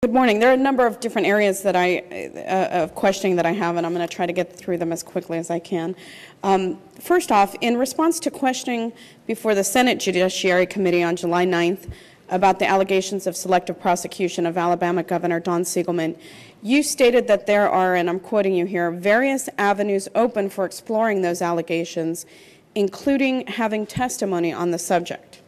Good morning. There are a number of different areas that of questioning that I have, and I'm going to try to get through them as quickly as I can. First off, in response to questioning before the Senate Judiciary Committee on July 9th about the allegations of selective prosecution of Alabama Governor Don Siegelman, you stated that there are, and I'm quoting you here, various avenues open for exploring those allegations, including having testimony on the subject.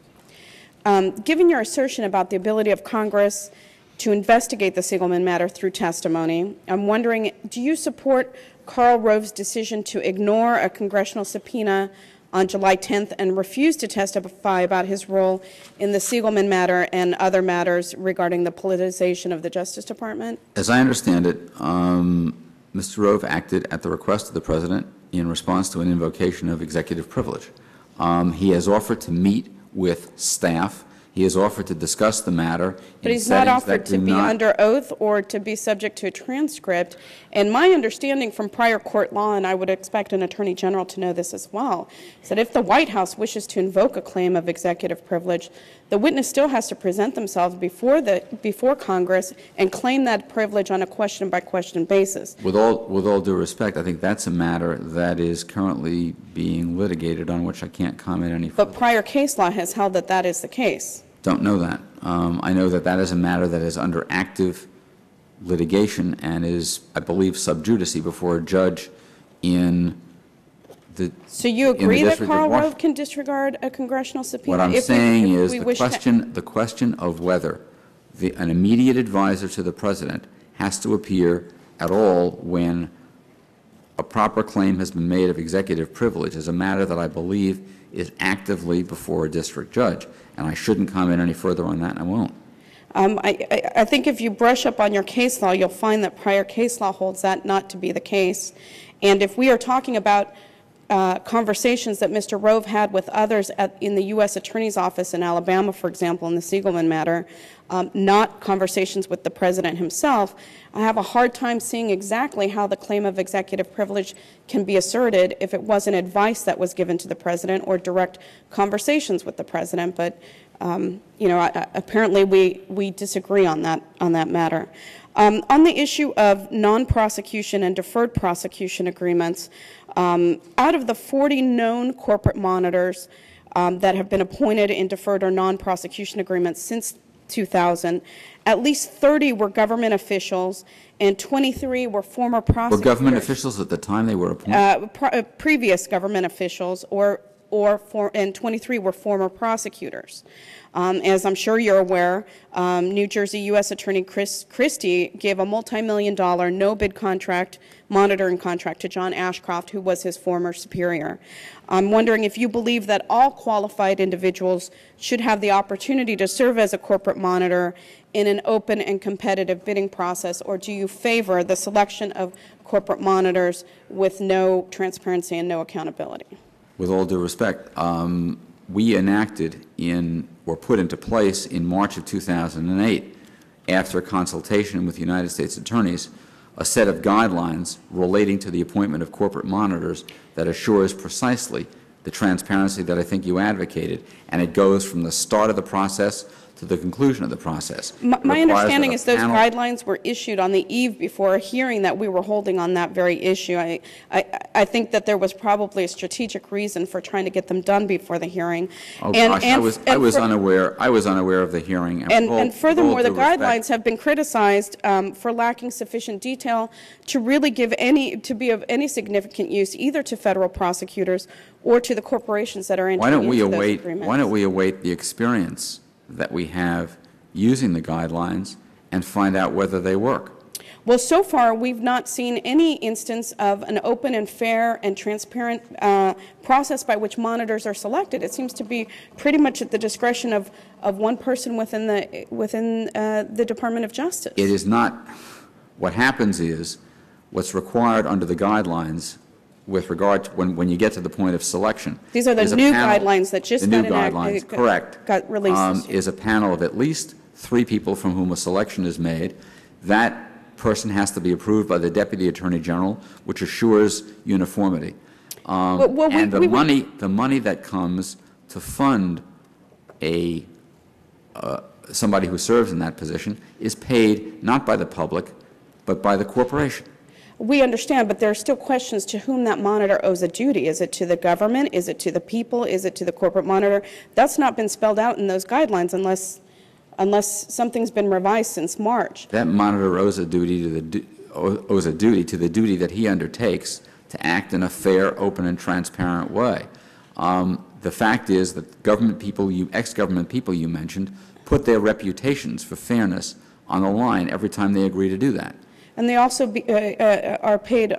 Given your assertion about the ability of Congress to investigate the Siegelman matter through testimony, I'm wondering, do you support KARL ROVE's decision to ignore a congressional subpoena on July 10th and refuse to testify about his role in the Siegelman matter and other matters regarding the politicization of the Justice Department? As I understand it, Mr. Rove acted at the request of the President in response to an invocation of executive privilege. He has offered to meet with staff. He has offered to discuss the matter. But he's not offered to be under oath or to be subject to a transcript. And my understanding from prior court law, and I would expect an Attorney General to know this as well, is that if the White House wishes to invoke a claim of executive privilege, the witness still has to present themselves before Congress and claim that privilege on a question-by-question basis. With all due respect, I think that's a matter that is currently being litigated, on which I can't comment any further. But prior case law has held that that is the case. Don't know that. I know that that is a matter that is under active litigation and is, I believe, sub judice before a judge in the. So you agree that KARL Rove can disregard a congressional subpoena? What I'm saying is the question of whether an immediate advisor to the President has to appear at all when a proper claim has been made of executive privilege is a matter that I believe is actively before a district judge. And I shouldn't comment any further on that, and I won't. I think if you brush up on your case law, you'll find that prior case law holds that not to be the case. And if we are talking about conversations that Mr. Rove had with others in the U.S. Attorney's Office in Alabama, for example, in the Siegelman matter, not conversations with the President himself, I have a hard time seeing exactly how the claim of executive privilege can be asserted if it wasn't advice that was given to the President or direct conversations with the President. But apparently we disagree on that matter. On the issue of non-prosecution and deferred prosecution agreements, out of the 40 known corporate monitors that have been appointed in deferred or non-prosecution agreements since 2000, at least 30 were government officials and 23 were former prosecutors. Were government officials at the time they were appointed? Previous government officials and 23 were former prosecutors. As I'm sure you're aware, New Jersey U.S. Attorney Chris Christie gave a multi-million-dollar no-bid monitoring contract to John Ashcroft, who was his former superior. I'm wondering if you believe that all qualified individuals should have the opportunity to serve as a corporate monitor in an open and competitive bidding process, or do you favor the selection of corporate monitors with no transparency and no accountability? With all due respect, we enacted or put into place in March of 2008, after consultation with the United States attorneys, a set of guidelines relating to the appointment of corporate monitors that assures precisely the transparency that I think you advocated, and it goes from the start of the process to the conclusion of the process. My understanding is those guidelines were issued on the eve before a hearing that we were holding on that very issue. I think that there was probably a strategic reason for trying to get them done before the hearing. Oh, gosh, I was unaware of the hearing. And furthermore, the guidelines have been criticized for lacking sufficient detail to really to be of any significant use either to federal prosecutors or to the corporations that are entering into those agreements. Why don't we await the experience that we have using the guidelines and find out whether they work? Well, so far we've not seen any instance of an open and fair and transparent process by which monitors are selected. It seems to be pretty much at the discretion of one person within the Department of Justice. It is not. What happens is what's required under the guidelines with regard to when you get to the point of selection. These are the new guidelines that just got released. Is a panel of at least 3 people from whom a selection is made. That person has to be approved by the Deputy Attorney General, which assures uniformity. And the money that comes to fund somebody who serves in that position is paid not by the public, but by the corporation. We understand, but there are still questions to whom that monitor owes a duty. Is it to the government? Is it to the people? Is it to the corporate monitor? That's not been spelled out in those guidelines unless something's been revised since March. That monitor owes a duty to the duty that he undertakes to act in a fair, open, and transparent way. The fact is that ex-government people you mentioned put their reputations for fairness on the line every time they agree to do that. And they also are paid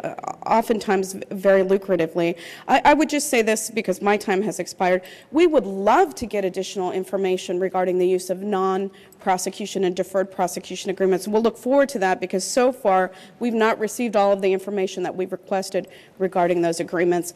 oftentimes very lucratively. I would just say this because my time has expired. We would love to get additional information regarding the use of non-prosecution and deferred prosecution agreements. We'll look forward to that because so far we've not received all of the information that we've requested regarding those agreements.